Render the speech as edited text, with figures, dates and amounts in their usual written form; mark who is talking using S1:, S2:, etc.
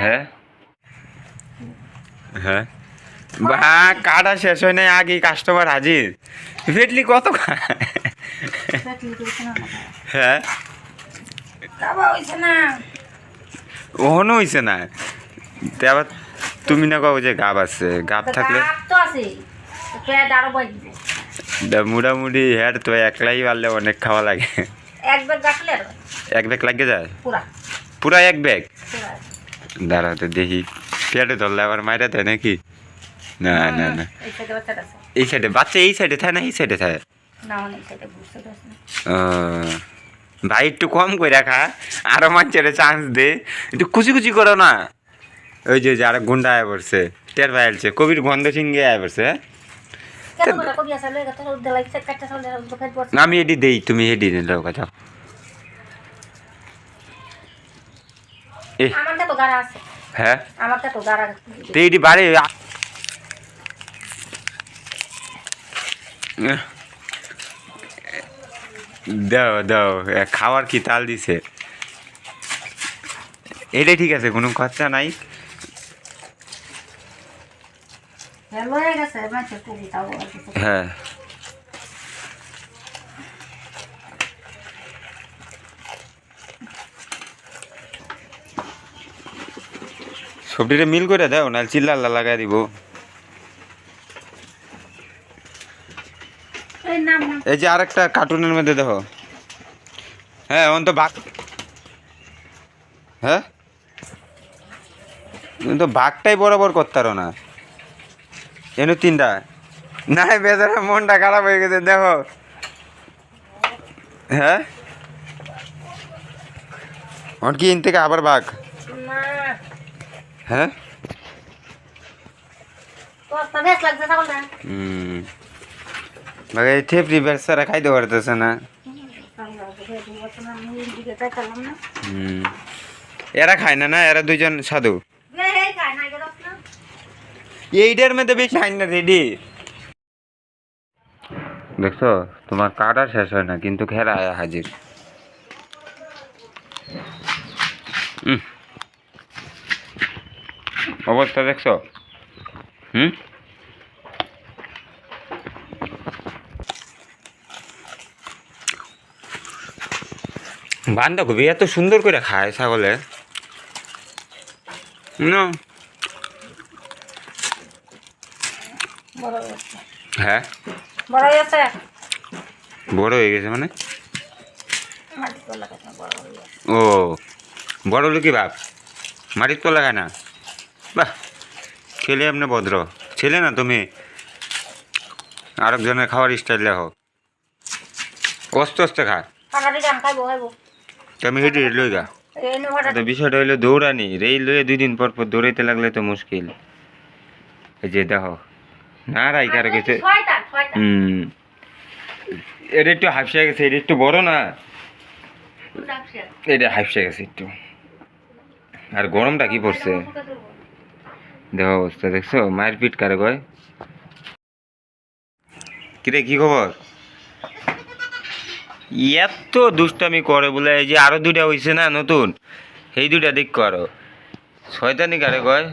S1: হ্যাঁ হ্যাঁ বা কাটা শেষ হয় নাই আগে কাস্টমার হাজির ফেটলি কত হ্যাঁ ওহনো হইছে না তে আবার তুমি না কও যে গাব আছে গাব থাকলে মোটামুটি হ্যাঁ তো একলাই পারলে অনেক খাওয়া লাগে এক ব্যাগ লাগে যায় পুরা এক ব্যাগ দাঁড়াতে দেখি পেটে ধরলে আবার মাইরা দেয় নাকি না না না এই সাইডে বাচ্চা এই সাইডে থাকে না এই সাইডে থাকে ভাই একটু কম করে রাখা আরো মানুষের চান্স দে একটু কুচি কুচি করো না ওই যে আর গুন্ডা আয় পড়ছে টের ভাই আলছে কবির গন্ধ সিংহে আয় পড়ছে আমি এটি দেই তুমি এটি দাও কথা হ্যাঁ তো এটি বাড়ি দাও দাও খাওয়ার কি তাল দিছে এটাই ঠিক আছে কোনো খরচা নাই হ্যাঁ সবজিটা মিল করে দাও না চিল্লা লাগাই দিব এই যে আরেকটা কার্টুনের মধ্যে দেখো হ্যাঁ অন্ত ভাগ হ্যাঁ তো ভাগটাই বরাবর করতারো না এনে তিনটা না বেচারা মনটা খারাপ হয়ে গেছে দেখো হ্যাঁ ওর কি ইন থেকে আবার ভাগ হ্যাঁ ভাগে থেপড়ি বেচারা খাইতে পারতেছে না এরা খায় না না এরা দুইজন সাধু এইটার মধ্যে বেশি খাই না রেডি দেখছো তোমার কাটা শেষ হয় না কিন্তু খেলা হাজির অবস্থা দেখছো বাঁধাকপি এত সুন্দর করে খায় ছাগলে হ্যাঁ বড় হয়ে গেছে মানে ও বড় হলো কি বাপ মাটির তো লাগায় না বাহ ছেলে এমনি ভদ্র ছেলে না তুমি আরেকজনের খাওয়ার স্টাইল দেখো অস্তে অস্তে খায় আমি হেঁটে লই গা বিষয়টা হইলো দৌড়ানি রেল লইয়ে 2 দিন পর পর দৌড়াইতে লাগলে তো মুশকিল এই যে দেখো না রাই কার গেছে এটা একটু হাফসা গেছে এটা একটু বড় না এটা হাফসা গেছে একটু আর গরমটা কি পড়ছে দেখো অবস্থা দেখছো মায়ের পিঠ কারে কয় কিরে কি খবর এত দুষ্টামি করে বলে এই যে আরো 2টা হইছে না নতুন এই 2টা দেখ করো শয়তানি কারে কয়